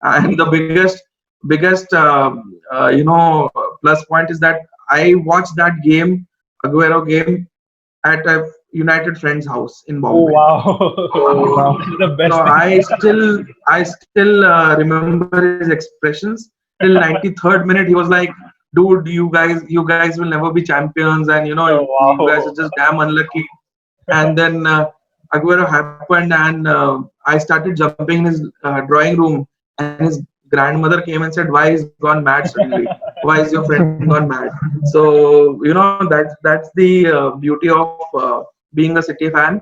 And the biggest plus point is that I watched that game, Aguero game, at a United friend's house in Oh Bombay. wow, Oh wow. this is the So best thing. I still remember his expressions till 93rd minute. He was like, "Dude, you guys will never be champions, and Oh you guys wow. are just damn unlucky." And then Aguero happened, and I started jumping in his drawing room, and his grandmother came and said, "Why is gone mad suddenly? Why is your friend gone mad?" So that's the beauty of being a City fan.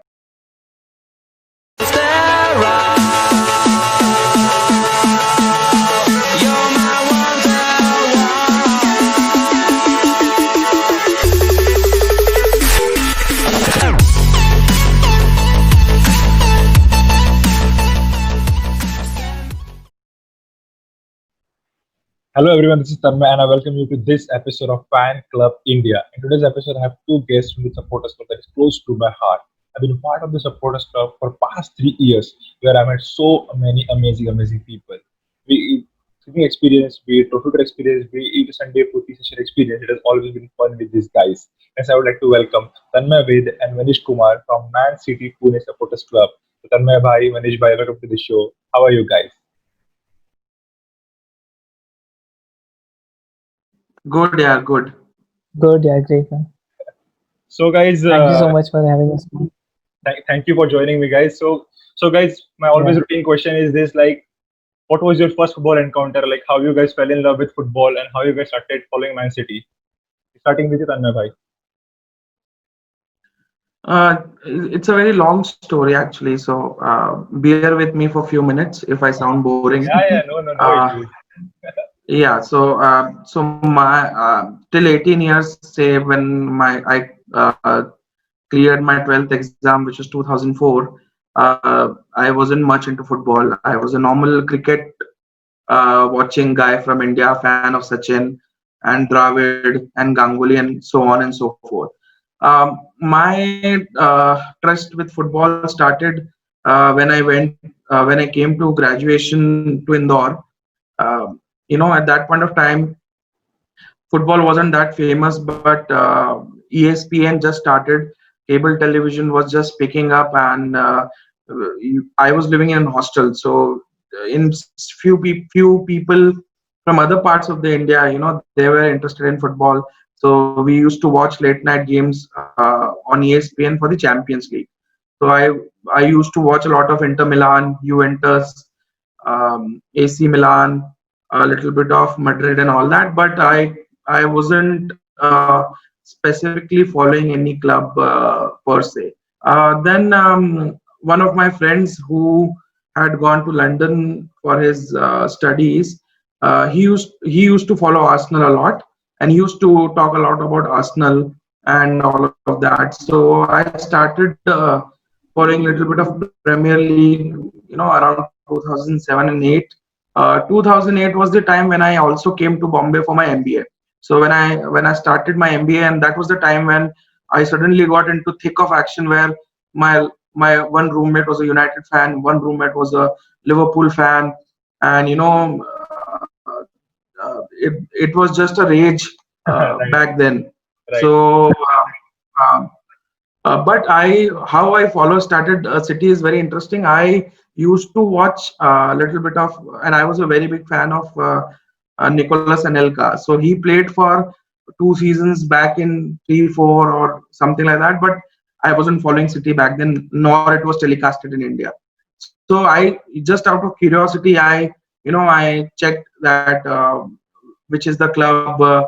Hello everyone, this is Tanmay and I welcome you to this episode of Fan Club India. In today's episode, I have two guests from the supporters club that is close to my heart. I've been part of the supporters club for past 3 years, where I met so many amazing people. Be it swimming experience, be it Twitter experience, be it Sunday Putty session experience, it has always been fun with these guys. Hence, I would like to welcome Tanmay Ved and Manish Kumar from Man City Pune Supporters Club. So, Tanmay Bhai, Manish Bhai, welcome to the show. How are you guys? Good, yeah, good. Good, yeah, great man. So, guys, Thank you so much for having us, man. thank you for joining me, guys. So guys, my always Yeah. routine question is this: like, what was your first football encounter? Like, how you guys fell in love with football and how you guys started following Man City? Starting with you, Tanmay bhai. It's a very long story actually, so bear with me for a few minutes if I sound boring. Yeah, no, no, no uh, issues. yeah, so my till 18 years, say when my I cleared my 12th exam, which was 2004. I wasn't much into football. I was a normal cricket watching guy from India, fan of Sachin and Dravid and Ganguly and so on and so forth. My trust with football started when I came to graduation to Indore. At that point of time, football wasn't that famous, but ESPN just started. Cable television was just picking up, and I was living in a hostel. So, in few people from other parts of the India, they were interested in football. So we used to watch late night games on ESPN for the Champions League. So I used to watch a lot of Inter Milan, Juventus, AC Milan, a little bit of Madrid and all that. But I wasn't specifically following any club per se. Then one of my friends who had gone to London for his studies, he used to follow Arsenal a lot, and he used to talk a lot about Arsenal and all of that. So I started following a little bit of Premier League, around 2007 and 8. 2008 was the time when I also came to Bombay for my MBA. So when I started my MBA, and that was the time when I suddenly got into thick of action, where my one roommate was a United fan, one roommate was a Liverpool fan, and it was just a rage Right, back then. right. So um, but how I follow started City is very interesting. I used to watch a little bit of, and I was a very big fan of Nicolas Anelka. So he played for 2 seasons back in 3, 4, or something like that. But I wasn't following City back then, nor it was telecasted in India. So I just out of curiosity, I checked that which is the club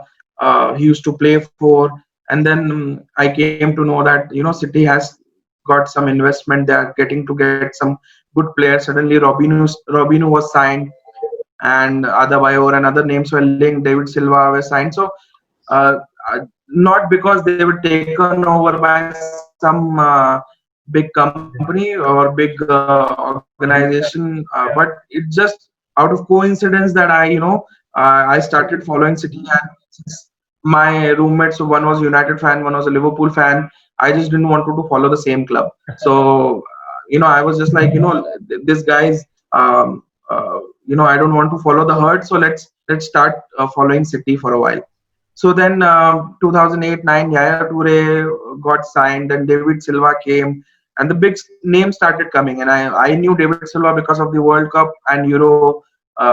he used to play for, and then I came to know that City has got some investment. They are getting to get some good players. Suddenly Robinho was signed, and Adebayor and other names were linked. David Silva was signed. So uh, not because they were taken over by some big company or big organization, but it just out of coincidence that I started following City, and since my roommates, so one was United fan, one was a Liverpool fan, I just didn't want to follow the same club. So I was just like, this guy's um, uh, I don't want to follow the herd, so let's start following City for a while. So then 2008-9, Yaya Toure got signed, and David Silva came, and the big names started coming. And I knew David Silva because of the World Cup and Euro.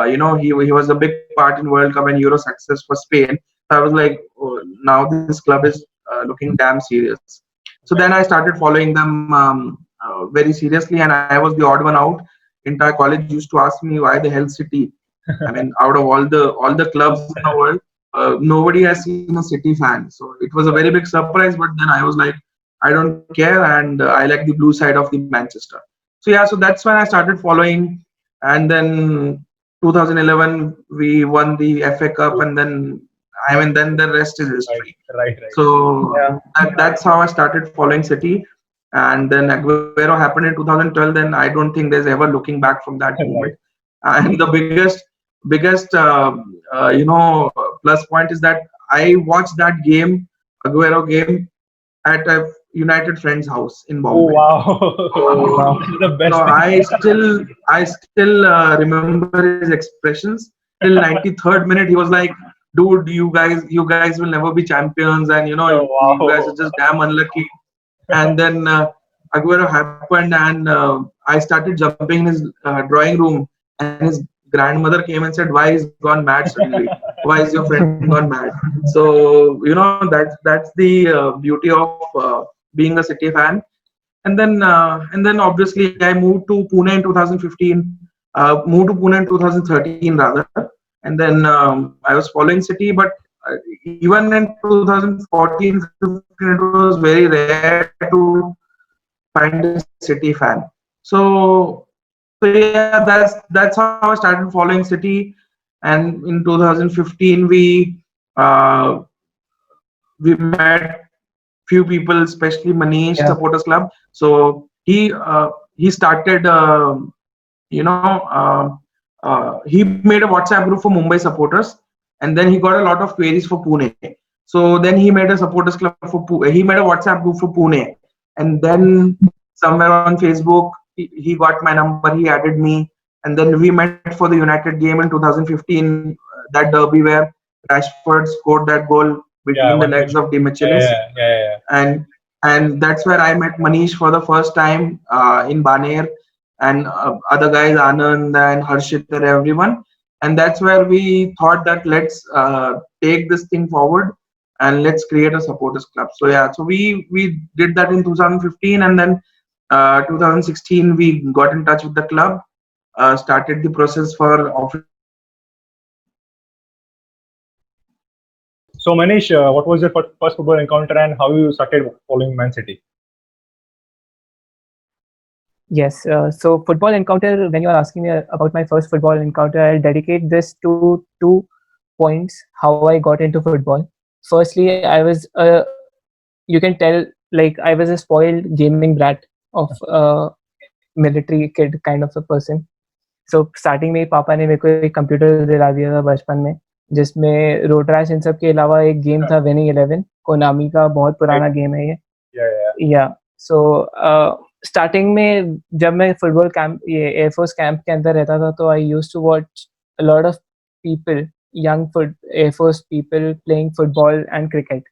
He was a big part in World Cup and Euro success for Spain. So I was like, oh, now this club is looking damn serious. So then I started following them very seriously, and I was the odd one out. Entire college used to ask me why the hell City. I mean, out of all the clubs in the world, nobody has seen a City fan. So it was a very big surprise. But then I was like, I don't care, and I like the blue side of the Manchester. So yeah, so that's when I started following, and then 2011 we won the FA Cup, and then then the rest is Right, history. right, right. So Yeah. that's how I started following City. And then Aguero happened in 2012. Then I don't think there's ever looking back from that moment. Right. And the biggest plus point is that I watched that game, Aguero game, at a United friend's house in Oh Bombay. wow. Wow. This is the So best I still remember his expressions till 93rd minute. He was like, "Dude, you guys will never be champions, and thing. you guys are Wow. just damn unlucky." And then Aguero happened, and I started jumping in his drawing room, and his grandmother came and said, "Why is gone mad suddenly? Why is your friend gone mad?" So that's the beauty of being a City fan. And then obviously I moved to Pune in 2015. Moved to Pune in 2013 rather, and then I was following City, but even in 2014-15, it was very rare to find a City fan. So yeah, that's how I started following City. And in 2015 we met few people, especially Manish, Supporters Yeah. Club. So he started he made a WhatsApp group for Mumbai supporters, and then he got a lot of queries for Pune. So then he made a supporters club for he made a WhatsApp group for Pune, and then somewhere on Facebook he got my number, he added me, and then we met for the United game in 2015, that derby where Rashford scored that goal between Yeah, the one legs minute. of Di Yeah, Michelis, yeah, yeah, yeah. and that's where I met Manish for the first time in Baner, and other guys Anand and Harshit and everyone, and that's where we thought that let's take this thing forward and let's create a supporters club. So yeah, so we did that in 2015, and then 2016 we got in touch with the club, started the process for official registration, and So Manish, what was your first football encounter and how you started following Man City? Yes. So football encounter. When you are asking me about my first football encounter, I'll dedicate this to 2 points. How I got into football. Firstly, I was you can tell, like, I was a spoiled gaming brat of a military kid kind of a person. So starting में ही पापा ने मेरे को एक computer दिला दिया था बचपन में, जिसमें रोड रैश इन सब के अलावा एक गेम था विनिंग 11, कोनामी का बहुत Right. पुराना गेम है ये। Yeah, yeah. या सो स्टार्टिंग में जब मैं फुटबॉल कैंप, ये एयरफोर्स कैंप के अंदर रहता था, तो I used to watch a lot of people, young foot air force people playing football and cricket.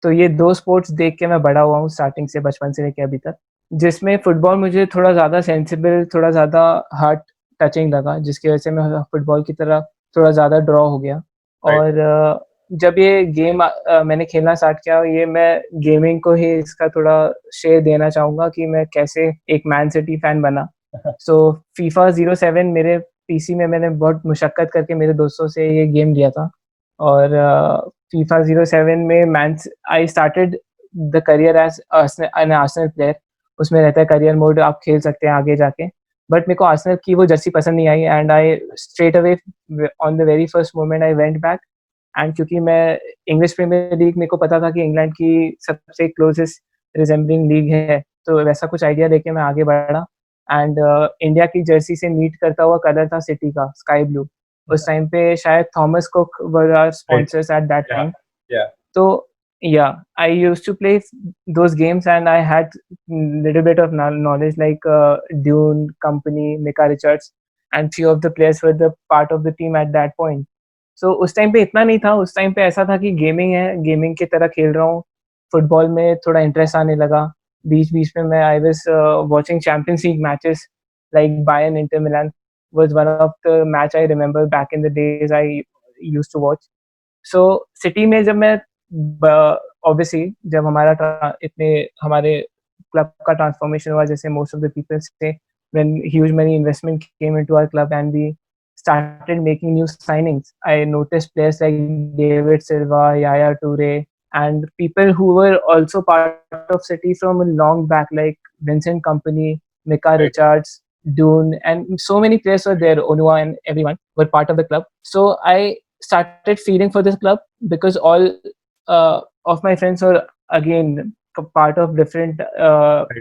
तो ये 2 स्पोर्ट्स देख के मैं बड़ा हुआ हूँ स्टार्टिंग से, बचपन से लेके अभी तक। जिसमें फुटबॉल मुझे थोड़ा ज़्यादा सेंसिबल, थोड़ा ज़्यादा हार्ट टचिंग लगा, जिसकी वजह से मैं फुटबॉल की तरफ थोड़ा ज़्यादा ड्रॉ हो गया। Right. और जब ये गेम मैंने खेलना स्टार्ट किया, ये मैं गेमिंग को ही इसका थोड़ा श्रेय देना चाहूँगा कि मैं कैसे एक मैन सिटी फैन बना। सो फीफा 07 मेरे पीसी में मैंने बहुत मुशक्कत करके मेरे दोस्तों से ये गेम लिया था, और फीफा 07 में I started the career as an Arsenal player. उसमें रहता है करियर मोड, आप खेल सकते हैं आगे जाके, बट मेरे को आर्सेनल की वो जर्सी पसंद नहीं आई, and I straight away on the very first moment I went back. And क्योंकि मैं इंग्लिश प्रीमियर लीग, मेरे को पता था कि इंग्लैंड की सबसे क्लोजेस्ट रिजेंबलिंग लीग है, तो वैसा कुछ आइडिया लेके मैं आगे बढ़ा। एंड इंडिया की जर्सी से मीट करता हुआ कलर था सिटी का, स्काई ब्लू। उस टाइम पे शायद Thomas Cook were our sponsors at that Yeah, time. yeah. So yeah, I used to play those games, and I had little bit of knowledge like Dune Company, Mika Richards. and few of the players were the part of the team at that point. So उस time पे इतना नहीं था, उस time पे ऐसा था कि गेमिंग है, गेमिंग की तरह खेल रहा हूँ, फुटबॉल में थोड़ा इंटरेस्ट आने लगा, बीच-बीच में मैं I was watching Champions League matches like Bayern Inter Milan was one of the match I remember back in the days I used to watch. So city में जब मैं ऑब्वियसली जब इतने हमारे क्लब का ट्रांसफॉर्मेशन हुआ, जैसे मोस्ट ऑफ द पीपल से, when huge money investment came into our club and we started making new signings, I noticed players like David Silva, Yaya Toure, and people who were also part of City from a long back, like Vincent Kompany, Mika Richards, Dune, and so many players were there. Onua and everyone were part of the club. So I started feeling for this club because all of my friends were again part of different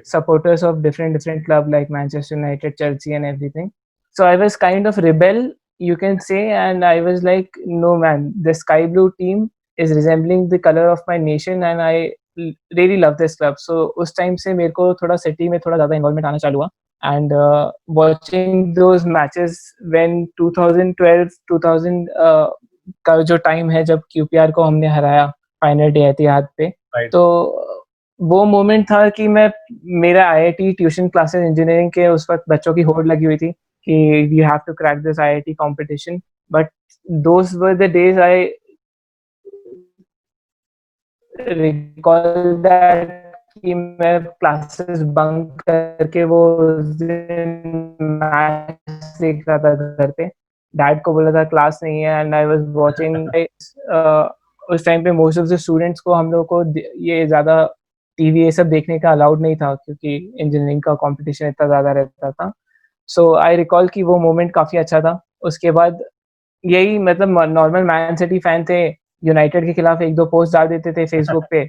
supporters of different club like Manchester United, Chelsea, and everything. So I was kind of rebel, you can say, and I was like, no man, the sky blue team is resembling the color of my nation, and I really love this club. So उस time से मेरे को थोड़ा city में थोड़ा ज़्यादा involvement आना चालू हुआ, and watching those matches when 2012 2000 का जो टाइम है जब QPR को हमने हराया फाइनल डे एतिहाद पे, Right. तो वो मोमेंट था कि मेरा IIT ट्यूशन क्लासेस इंजीनियरिंग के उस वक्त बच्चों की होड़ लगी हुई थी कि you have to crack this IIT competition, but those were the days I recall that कि मैं क्लासेस बंक करके वो उस दिन मैच देख रहा था घर पे, डैड को बोला था क्लास नहीं है, एंड आई वाज वाचिंग उस टाइम पे मोस्ट ऑफ द स्टूडेंट्स को, हम लोग को ये ज़्यादा टीवी ये सब देखने का अलाउड नहीं था क्योंकि इंजीनियरिंग का कंपटीशन इतना ज़्यादा रहता था. सो आई रिकॉल कि वो मोमेंट काफ़ी अच्छा था. उसके बाद यही मतलब नॉर्मल मैन सिटी फैन थे, यूनाइटेड के खिलाफ एक दो पोस्ट डाल देते थे फेसबुक पे,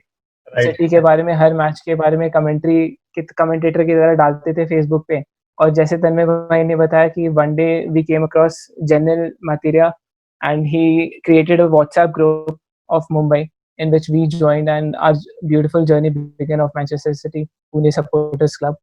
सिटी के बारे में, हर मैच के बारे में कमेंटेटर की तरह डालते थे फेसबुक पे. और जैसे तन्मय भाई ने बताया कि one day we came across general मातिरिया and he created a WhatsApp group of Mumbai in which we joined, and our beautiful journey began of Manchester City Pune Supporters Club.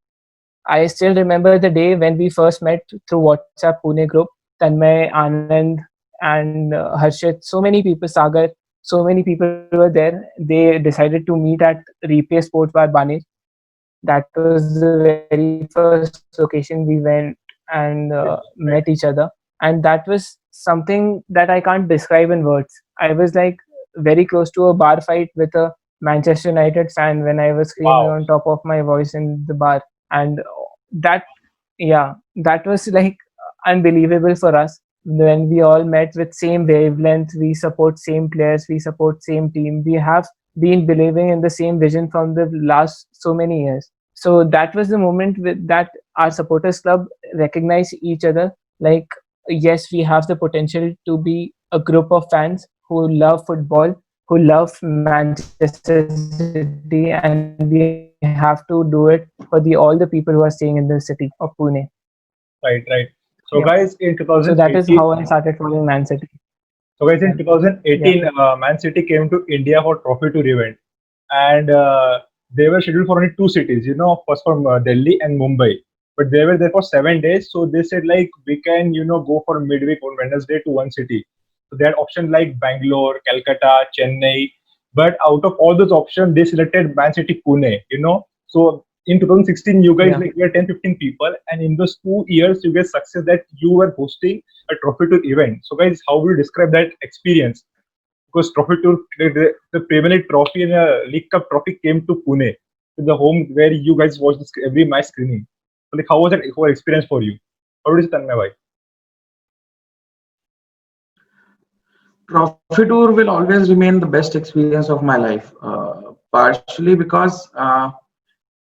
I still remember the day when we first met through WhatsApp Pune group. Tanmay, Anand, and Harshit, so many people, Sagar, so many people were there. They decided to meet at Replay Sports Bar Baner. That was the very first occasion we went and met each other, and that was something that I can't describe in words. I was like very close to a bar fight with a Manchester United fan when I was screaming on top of my voice in the bar, and that was like unbelievable for us when we all met with same wavelength. We support same players, we support same team, we have been believing in the same vision from the last so many years. So that was the moment that our supporters club recognized each other, like, yes, we have the potential to be a group of fans who love football, who love Manchester City, and we have to do it for all the people who are staying in the city of Pune. Right. So guys, in 2018, so that is how I started following Man City. So guys, in 2018, Man City came to India for Trophy Tour event, and they were scheduled for only two cities, first from Delhi and Mumbai. But they were there for 7 days, so they said like we can, go for midweek on Wednesday to one city. So they had options like Bangalore, Calcutta, Chennai. But out of all those options, they selected Man City Pune, So in 2016, you guys like were 10-15 people, and in those 2 years, you guys success that you were hosting a Trophy Tour event. So guys, how will you describe that experience? Because Trophy Tour, the Premier League trophy and the League Cup trophy came to Pune, to the home where you guys watch every match screening. So like, how was that whole experience for you? How did it stand, my wife? Trophy Tour will always remain the best experience of my life, partially because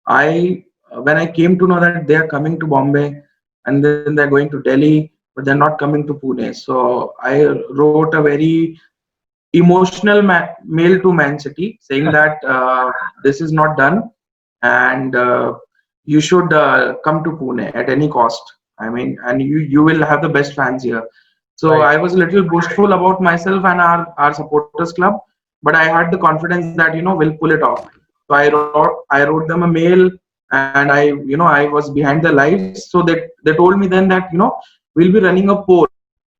when I came to know that they are coming to Bombay and then they're going to Delhi, but they're not coming to Pune. So I wrote a very emotional mail to Man City saying that this is not done and you should come to Pune at any cost. I mean, and you will have the best fans here. So I was a little boastful about myself and our supporters club, but I had the confidence that we'll pull it off. So I wrote them a mail, and I was behind the lives. So they told me then that we'll be running a poll.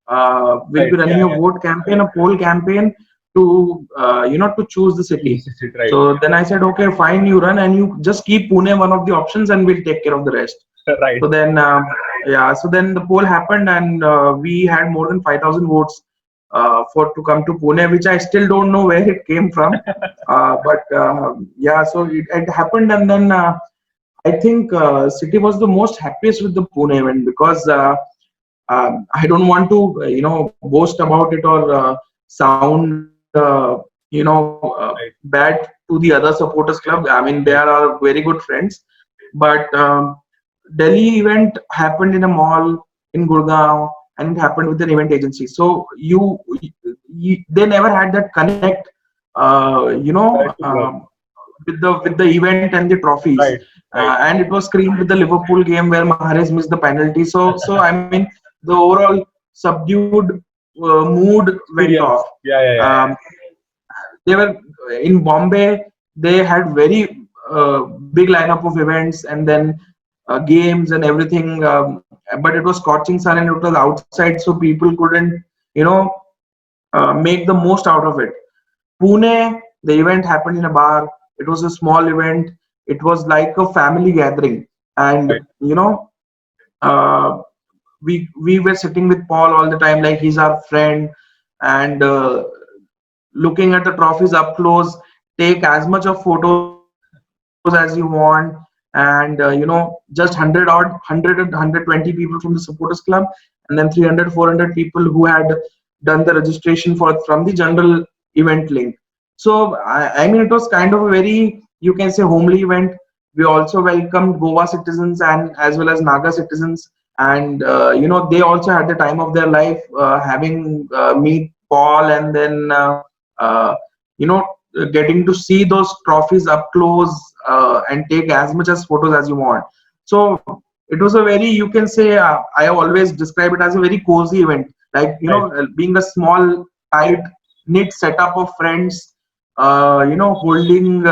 We'll Right. be running Yeah. a Yeah. vote campaign, a poll campaign to to choose the city. Choose the seat. Right. So then I said, okay, fine, you run and you just keep Pune one of the options, and we'll take care of the rest. Right. So then, so then the poll happened, and we had more than 5,000 votes for to come to Pune, which I still don't know where it came from. But yeah, so it happened, and then I think City was the most happiest with the Pune event because I don't want to, boast about it or sound, Right. bad to the other supporters club. I mean, they are Right. our very good friends, but Delhi event happened in a mall in Gurgaon, and it happened with an event agency. So they never had that connect, Direct to club. with the event and the trophies. Right. Right. And it was screened with the Liverpool game where Mahrez missed the penalty. So I mean, the overall subdued mood went off. Experience. Yeah. Yeah. Yeah. Um, they were in Bombay. They had very big lineup of events, and then games and everything. But it was scorching sun and it was outside, so people couldn't, you know, make the most out of it. Pune, the event happened in a bar. It was a small event. It was like a family gathering, and Right. uh, we were sitting with Paul all the time, like he's our friend, and looking at the trophies up close. Take as much of photos as you want, and just 120 people from the supporters club, and then 300, 400 people who had done the registration from the general event link. So I mean, it was kind of a very, you can say, homely event. We also welcomed Goa citizens and as well as Naga citizens, and they also had the time of their life, having meet Paul, and then you know getting to see those trophies up close, and take as much as photos as you want. So it was a very, you can say, I always describe it as a very cozy event, like Right. being a small tight knit setup of friends, holding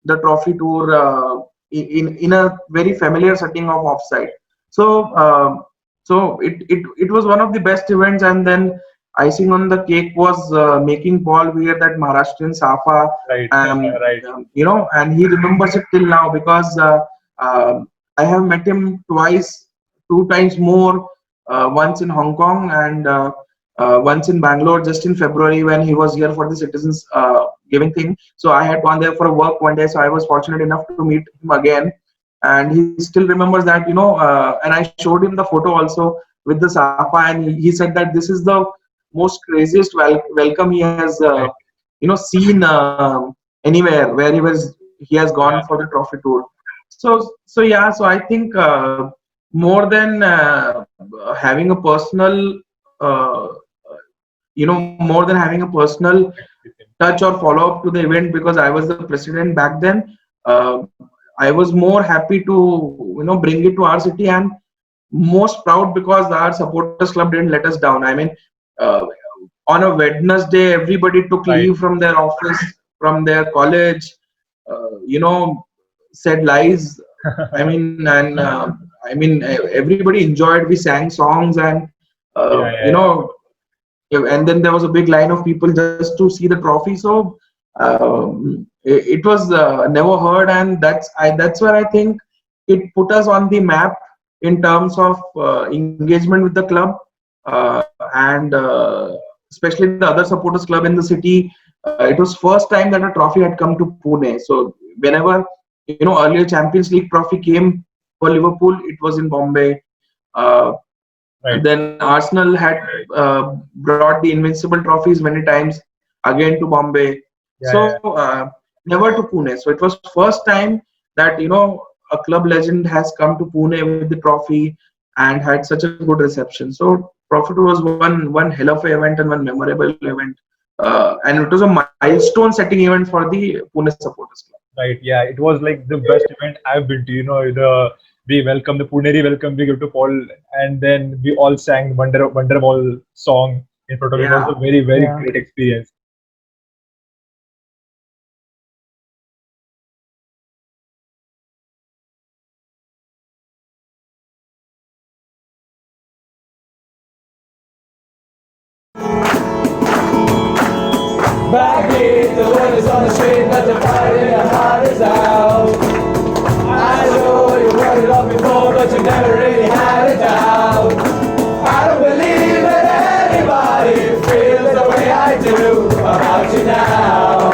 the trophy tour in a very familiar setting of offside. So it was one of the best events, and then icing on the cake was making Paul wear that Maharashtrian safa, Right. Right. and he remembers it till now because I have met him twice, two times more, once in Hong Kong and once in Bangalore just in February when he was here for the citizens giving thing. So I had gone there for a work one day, so I was fortunate enough to meet him again, and he still remembers that, and I showed him the photo also with the Safa, and he said that this is the most craziest welcome he has Right. seen anywhere where he has gone Yeah. for the trophy tour. So yeah, so I think more than having a personal more than having a personal touch or follow up to the event, because I was the president back then. I was more happy to bring it to our city, and most proud because our supporters club didn't let us down. I mean, uh, on a Wednesday, everybody took Right. leave from their office, from their college, said lies. I mean, and everybody enjoyed. We sang songs, and Yeah. Yeah. Yeah. and then there was a big line of people just to see the trophy. So it was never heard, and that's where I think it put us on the map in terms of engagement with the club, and especially the other supporters club in the city. It was first time that a trophy had come to Pune. So whenever earlier Champions League trophy came for Liverpool, it was in Bombay. Right. Then Arsenal had brought the Invincible trophies many times again to Bombay. Yeah. Yeah. So never to Pune. So it was first time that a club legend has come to Pune with the trophy and had such a good reception. So Trophy Tour was one hell of a event and one memorable event, and it was a milestone setting event for the Pune Supporters Club. Right. Yeah. It was like the best event I've been to. We welcome the Puneri welcome we give to Paul, and then we all sang Wonderwall song in front of him. It was Yeah. a very Yeah. great experience. Back in the one is on the street, but the fight in your heart is out. I know you wrote it off before, but you never really had it down. I don't believe that anybody feels the way I do about you now.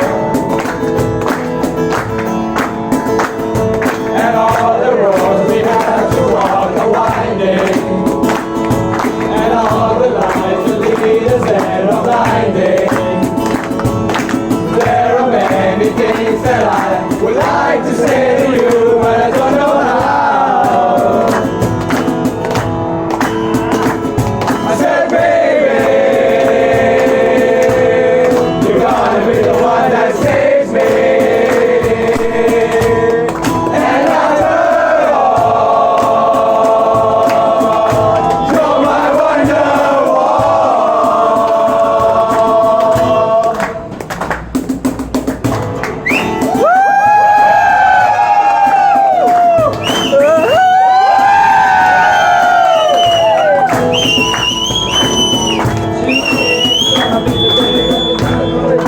And all the roads we have to walk are winding, and all the lights that lead us there are blinding. There are many things that I would like to say to you, but I don't know how. I said, baby, you're gonna be the one that saves me. And after all, you're my wonderwall.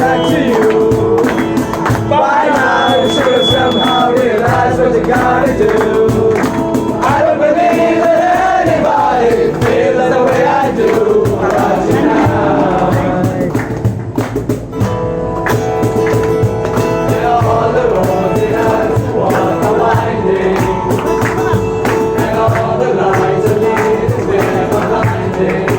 Back to you. By now you should have somehow realized what you gotta do. I don't believe that anybody feels the way I do about you now. And all the roads that I have to walk are winding, and all the lights that lead us there are blinding.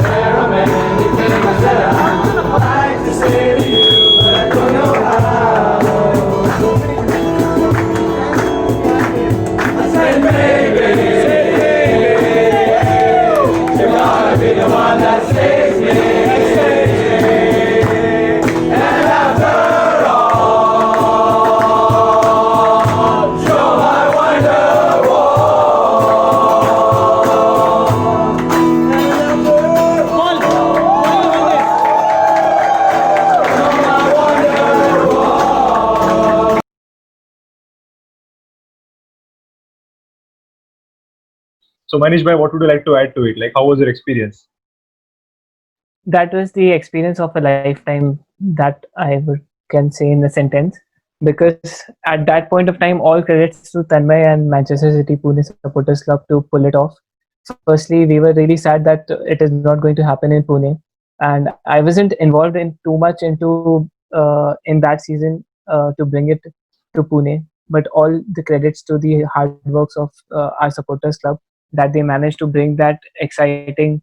There are many things that I'd like to say to you, but I don't know how. I said, baby, you're gonna be the one that saves me. And after all, you're my wonderwall. So Manish bhai, what would you like to add to it? Like, how was your experience? That was the experience of a lifetime, that I would can say in a sentence, because at that point of time, all credits to Tanmay and Manchester City Pune Supporters Club to pull it off. Firstly, we were really sad that it is not going to happen in Pune, and I wasn't involved in too much into in that season to bring it to Pune. But all the credits to the hard works of our supporters club, that they managed to bring that exciting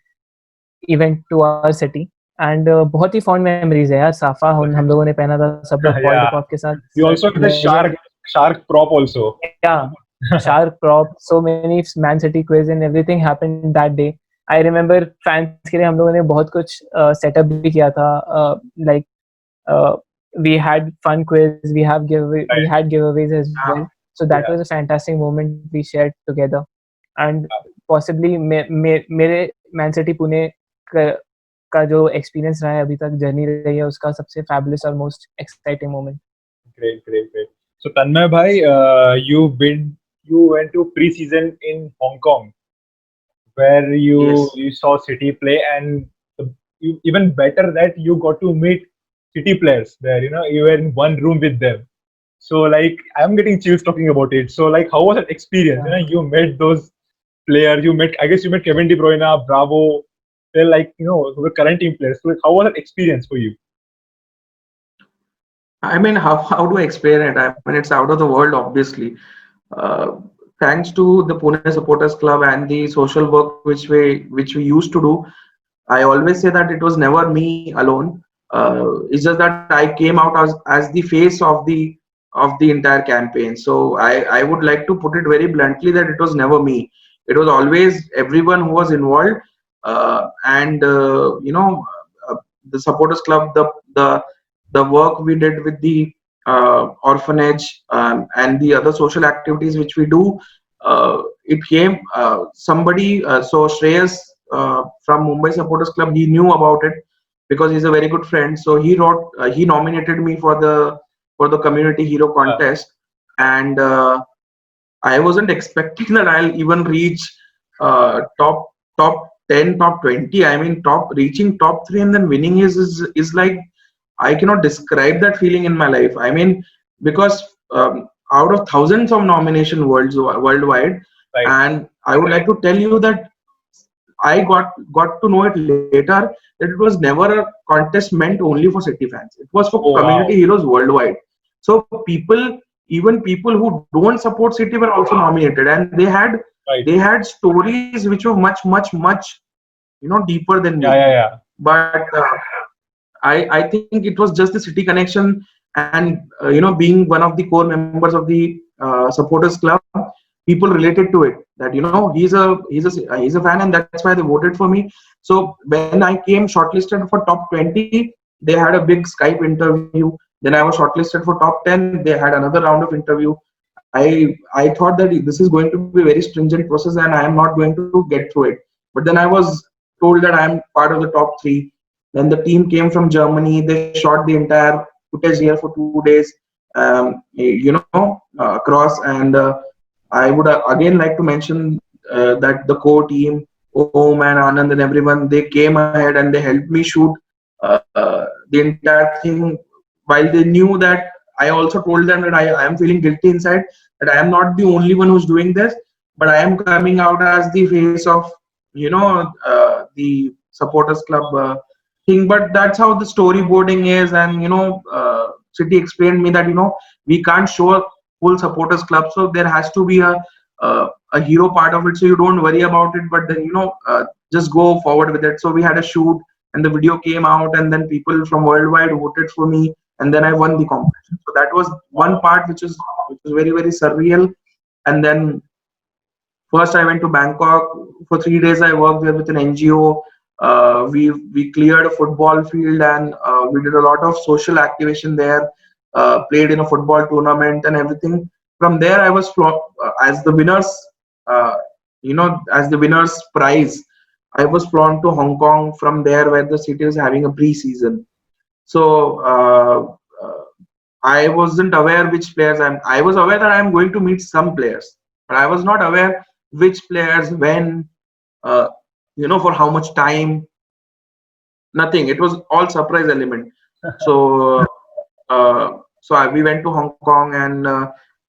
event to our city and बहुत ही fond memories है यार. साफा हम लोगों ने पहना था सब लोग पॉल Yeah. के साथ. You also had the shark prop also. Yeah, shark prop, so many Man City quiz and everything happened that day. I remember fans के लिए हम लोगों ने बहुत कुछ सेटअप भी किया था. Like we had fun quiz, we had giveaways as well. So that was a fantastic moment we shared together. And possibly मेरे मैन सिटी पुणे का जो एक्सपीरियंस रहा है अभी तक, जर्नी रही है उसका सबसे फैबुलस और most exciting moment. Great. So Tanmay bhai, you went to pre-season in Hong Kong, where Yes. you saw City play, and even better that you got to meet City players there. You know, you were in one room with them. So like, I'm getting chills talking about it. So like, how was that experience? You know, you met those players. I guess you met Kevin De Bruyne, Bravo. They're like, you know, the current team players. So like, how was that experience for you? I mean, how do I explain it? I mean, it's out of the world, obviously. Thanks to the Pune Supporters Club and the social work which we used to do, I always say that it was never me alone. It's just that I came out as the face of the entire campaign. So I would like to put it very bluntly that it was never me. It was always everyone who was involved, and the supporters club, the work we did with the orphanage and the other social activities which we do. It came somebody. So Shreyas from Mumbai Supporters Club, he knew about it because he's a very good friend. So he nominated me for the community hero contest, and I wasn't expecting that I'll even reach top 10, top 20. I mean, reaching top 3 and then winning is like, I cannot describe that feeling in my life. I mean, because out of thousands of nomination worldwide, Right. and I would like to tell you that I got to know it later that it was never a contest meant only for City fans. It was for Oh, wow. community heroes worldwide. So even people who don't support City were also nominated, and Right. they had stories which were much deeper than Yeah, me. yeah, yeah. But I think it was just the City connection, and being one of the core members of the supporters club, people related to it. That he's a fan, and that's why they voted for me. So when I came shortlisted for top 20, they had a big Skype interview. Then I was shortlisted for top 10. They had another round of interview. I thought that this is going to be a very stringent process, and I am not going to get through it. But then I was told that I am part of the top 3. Then the team came from Germany. They shot the entire footage here for 2 days, across. And I would again like to mention that the core team, Om and Anand and everyone, they came ahead and they helped me shoot the entire thing. While they knew that, I also told them that I am feeling guilty inside, that I am not the only one who's doing this, but I am coming out as the face of the supporters club thing. But that's how the storyboarding is. And City explained me that we can't show a full supporters club, so there has to be a hero part of it, so you don't worry about it, but then just go forward with it. So we had a shoot, and the video came out, and then people from worldwide voted for me, and then I won the competition. So that was one part which was very, very surreal. And then first I went to Bangkok. For 3 days I worked there with an NGO. We cleared a football field, and we did a lot of social activation there. Played in a football tournament and everything. From there, I was as the winners, as the winners prize. I was flown to Hong Kong from there, where the city is having a pre-season. So I wasn't aware which players I was aware that I'm going to meet some players, but I was not aware which players, when, for how much time. Nothing. It was all surprise element. So we went to Hong Kong, and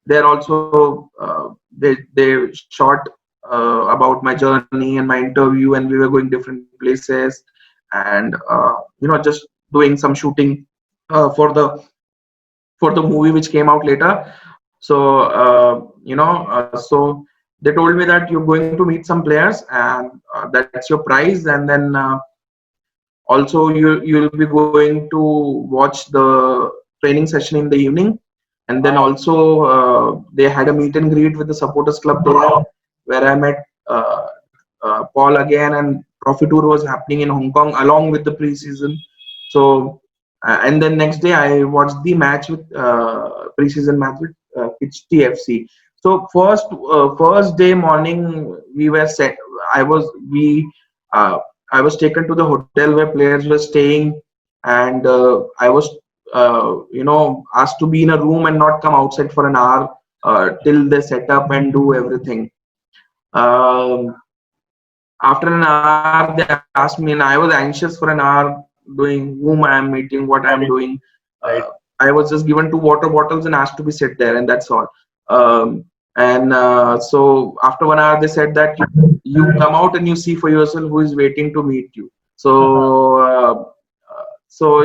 there also they shot about my journey and my interview, and we were going different places, and just doing some shooting for the movie which came out later. So so they told me that you're going to meet some players, and that's your prize. And then also you'll be going to watch the training session in the evening. And then also they had a meet and greet with the supporters club there, where I met Paul again, and Trophy Tour was happening in Hong Kong along with the preseason. So and then next day I watched the match with preseason match with Kichti FC. So first day morning we were set. I was taken to the hotel where players were staying, and I was asked to be in a room and not come outside for an hour till they set up and do everything. After an hour, they asked me, and I was anxious for an hour, doing whom I am meeting, what I am doing. I was just given 2 water bottles and asked to be sit there, and that's all. So after 1 hour, they said that you come out and you see for yourself who is waiting to meet you. So so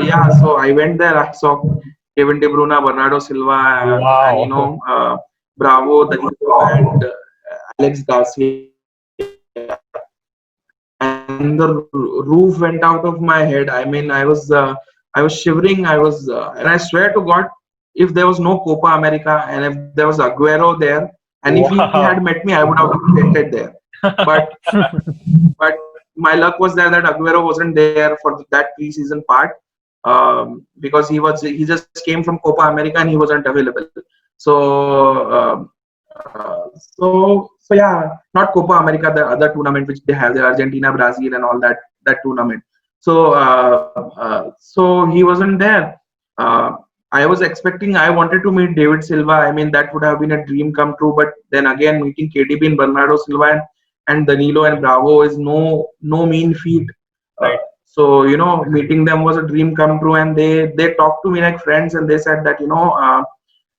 I went there. I saw Kevin De Bruyne, Bernardo Silva, and Bravo, Danilo, and Alex Garcia. And the roof went out of my head. I mean, I was shivering. And I swear to God, if there was no Copa America, and if there was Aguero there, and if he had met me, I would have fainted there. But but my luck was there that Aguero wasn't there for that preseason part, because he just came from Copa America and he wasn't available. So not Copa America, the other tournament which they have, the Argentina, Brazil, and all that tournament. So he wasn't there. I wanted to meet David Silva. I mean, that would have been a dream come true. But then again, meeting KDB and Bernardo Silva and Danilo and Bravo is no mean feat. Right. So meeting them was a dream come true, and they talked to me like friends, and they said that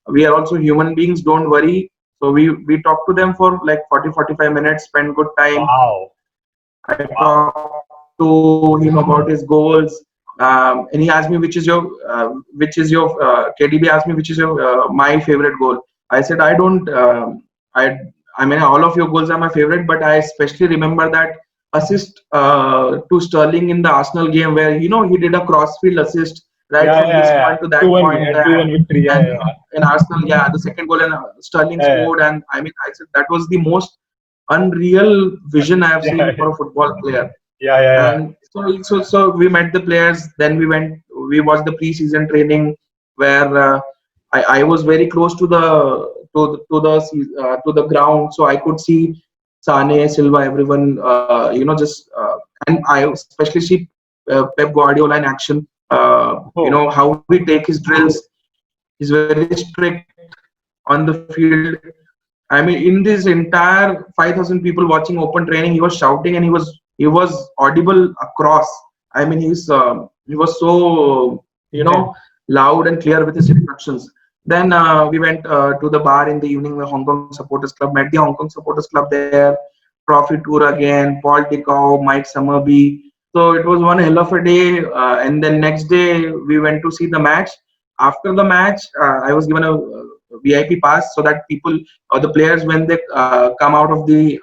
we are also human beings, don't worry. So we talked to them for like 40-45 minutes, spent good time. Wow. I talked to him about his goals, and he asked me KDB asked me which is your my favorite goal. I said I don't. I mean all of your goals are my favorite, but I especially remember that assist to Sterling in the Arsenal game where he did a crossfield assist right Yeah, from yeah, this yeah. point to that 2-1, point, yeah, 2-1 victory. Yeah, and yeah. in Arsenal, yeah, the second goal, and Sterling Yeah, yeah. scored, and I mean I said that was the most unreal vision I have Yeah, seen yeah, for a football player. yeah, yeah, yeah. And so we met the players. Then we watched the preseason training where I was very close to the ground, so I could see Sane, Silva, everyone, and I especially see Pep Guardiola in action. Oh, How we take his drills. He's very strict on the field. I mean, in this entire 5,000 people watching open training, he was shouting and he was audible across. I mean, he was so intense. loud and clear with his instructions. Then we went to the bar in the evening, the Hong Kong Supporters Club. Met the Hong Kong Supporters Club there. Trophy tour again. Paul Tickow, Mike Summerby. So it was one hell of a day. And then next day we went to see the match. After the match, I was given a VIP pass so that people or the players when they come out of the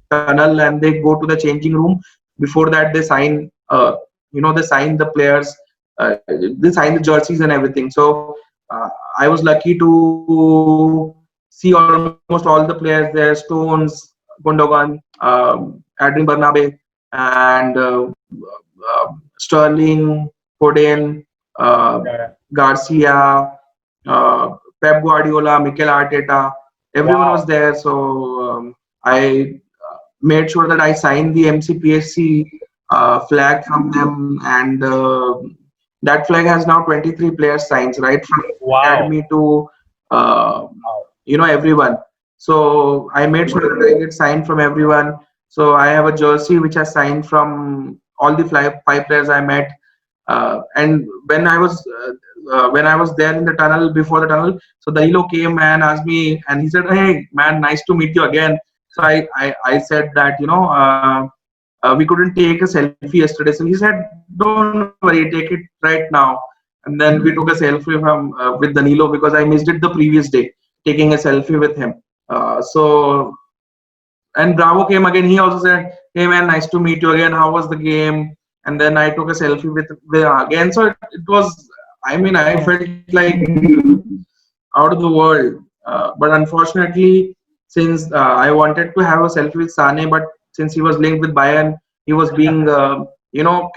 tunnel and they go to the changing room. Before that, they sign. They sign the players. They sign the jerseys and everything. So I was lucky to see almost all the players there: Stones, Gundogan, Adrien Bernabe, and Sterling, Foden, Yeah. Garcia, Pep Guardiola, Mikel Arteta. Everyone was Wow. there, so I made sure that I signed the MCPSC flag from them, and that flag has now 23 players signed, right from Wow. academy to uh, Wow. everyone. So I made sure that I get signed from everyone. So I have a jersey which I signed from all the five players I met. And when I was there in the tunnel before the tunnel, so Danilo came and asked me, and he said, "Hey man, nice to meet you again." So I said that we couldn't take a selfie yesterday. So he said, "Don't worry, take it right now." And then we took a selfie with Danilo because I missed it the previous day, taking a selfie with him. So and Bravo came again. He also said, "Hey man, nice to meet you again. How was the game?" And then I took a selfie with again. So it was. I mean, I felt like out of the world. But unfortunately, since I wanted to have a selfie with Sane, but since he was linked with Bayern, he was being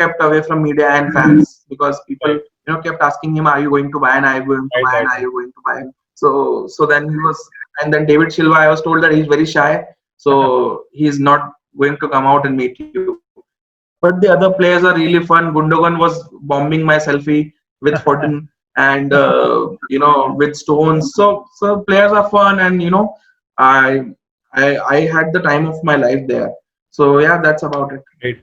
kept away from media and fans because people Right. kept asking him, "Are you going to Bayern? Are you going to Right. Bayern? Right. Are you going to Bayern?" So then he was, and then David Silva, I was told that he's very shy, so he's not going to come out and meet you. But the other players are really fun. Gundogan was bombing my selfie with Foden and with Stones. So players are fun, and I I had the time of my life there. So yeah, that's about it. Great.